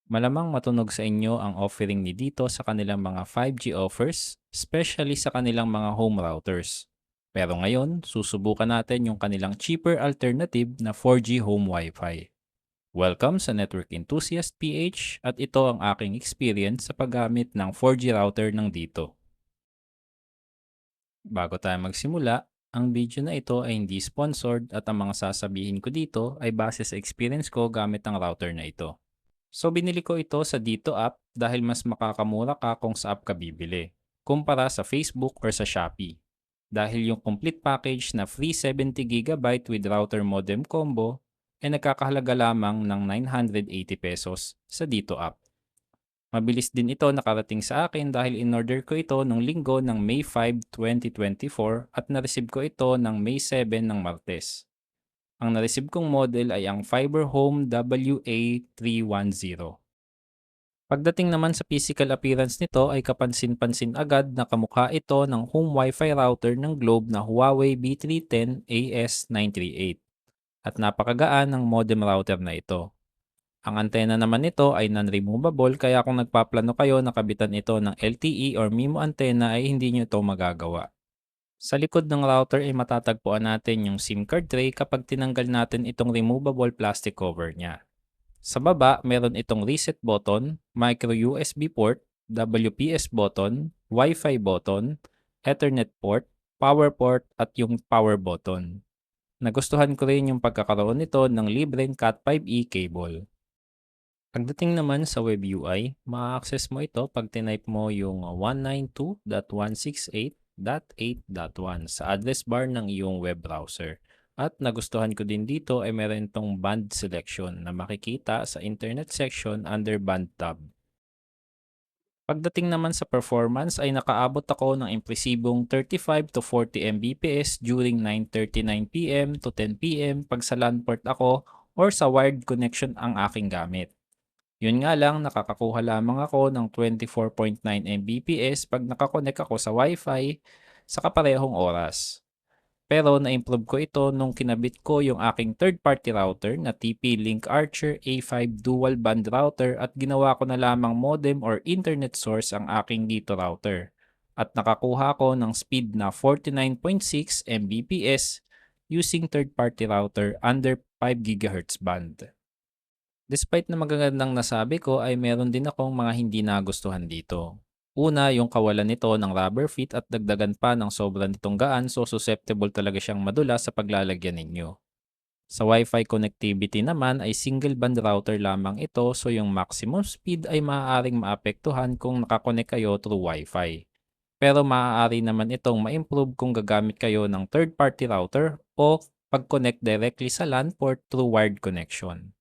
Malamang matunog sa inyo ang offering ni Dito sa kanilang mga 5G offers, especially sa kanilang mga home routers. Pero ngayon, susubukan natin yung kanilang cheaper alternative na 4G home Wi-Fi. Welcome sa Network Enthusiast PH at ito ang aking experience sa paggamit ng 4G router ng Dito. Bago tayo magsimula, ang video na ito ay hindi sponsored at ang mga sasabihin ko dito ay base sa experience ko gamit ang router na ito. So binili ko ito sa Dito app dahil mas makakamura ka kung sa app ka bibili, kumpara sa Facebook or sa Shopee. Dahil yung complete package na free 70 GB with router modem combo ay nagkakahalaga lamang ng 980 pesos sa Dito app. Mabilis din ito nakarating sa akin dahil in-order ko ito nung linggo ng May 5, 2024 at na-receive ko ito ng May 7 ng Martes. Ang na-receive kong model ay ang Fiber Home WA310. Pagdating naman sa physical appearance nito ay kapansin-pansin agad na kamukha ito ng home Wi-Fi router ng Globe na Huawei B310 AS938 at napakagaan ng modem router na ito. Ang antena naman nito ay non-removable kaya kung nagpaplano kayo na kabitan ito ng LTE or MIMO antena ay hindi nyo ito magagawa. Sa likod ng router ay matatagpuan natin yung SIM card tray kapag tinanggal natin itong removable plastic cover niya. Sa baba, meron itong reset button, micro USB port, WPS button, Wi-Fi button, Ethernet port, at yung power button. Nagustuhan ko rin yung pagkakaroon nito ng libreng Cat5e cable. Pagdating naman sa web UI, ma-access mo ito pag tinype mo yung 192.168.8.1 sa address bar ng iyong web browser. At nagustuhan ko din dito ay meron itong band selection na makikita sa internet section under band tab. Pagdating naman sa performance ay nakaabot ako ng impresibong 35 to 40 Mbps during 9:39 p.m. to 10 p.m. pag sa LAN port ako or sa wired connection ang aking gamit. Yun nga lang, nakakakuha lamang ako ng 24.9 Mbps pag nakakonect ako sa Wi-Fi sa kaparehong oras. Pero na-improve ko ito nung kinabit ko yung aking third-party router na TP-Link Archer A5 dual band router at ginawa ko na lamang modem or internet source ang aking dito router. At nakakuha ko ng speed na 49.6 Mbps using third-party router under 5 GHz band. Despite na magagandang nasabi ko ay meron din akong mga hindi nagustuhan dito. Una, yung kawalan nito ng rubber feet at dagdagan pa ng sobrang nitong gaan so susceptible talaga siyang madula sa paglalagyan ninyo. Sa Wi-Fi connectivity naman ay single band router lamang ito so yung maximum speed ay maaaring maapektuhan kung nakakonect kayo through Wi-Fi. Pero maaari naman itong ma-improve kung gagamit kayo ng third-party router o pag-connect directly sa LAN port through wired connection.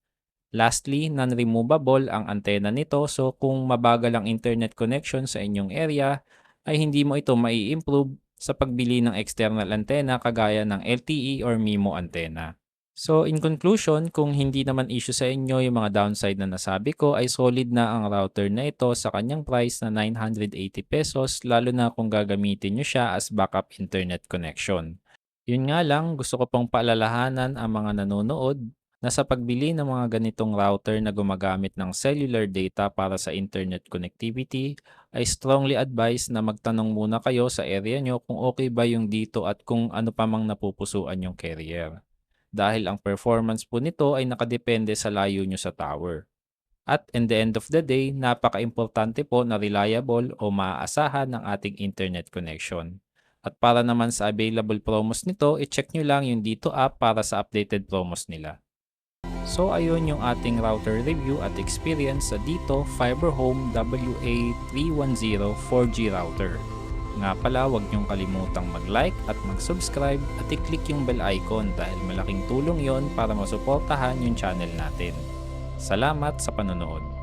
Lastly, non-removable ang antena nito so kung mabagal ang internet connection sa inyong area ay hindi mo ito mai-improve sa pagbili ng external antena kagaya ng LTE or MIMO antena. So in conclusion, kung hindi naman issue sa inyo yung mga downside na nasabi ko ay solid na ang router na ito sa kanyang price na 980 pesos lalo na kung gagamitin nyo siya as backup internet connection. Yun nga lang, gusto ko pong paalalahanan ang mga nanonood na sa pagbili ng mga ganitong router na gumagamit ng cellular data para sa internet connectivity, ay strongly advise na magtanong muna kayo sa area nyo kung okay ba yung dito at kung ano pa mang napupusuan yung carrier. Dahil ang performance po nito ay nakadepende sa layo nyo sa tower. At in the end of the day, napaka-importante po na reliable o maaasahan ng ating internet connection. At para naman sa available promos nito, i-check nyo lang yung Dito app para sa updated promos nila. So ayun yung ating router review at experience sa Dito Fiber Home WA310 4G router. Nga pala, huwag niyong kalimutang mag-like at mag-subscribe at i-click yung bell icon dahil malaking tulong yon para masuportahan yung channel natin. Salamat sa panonood.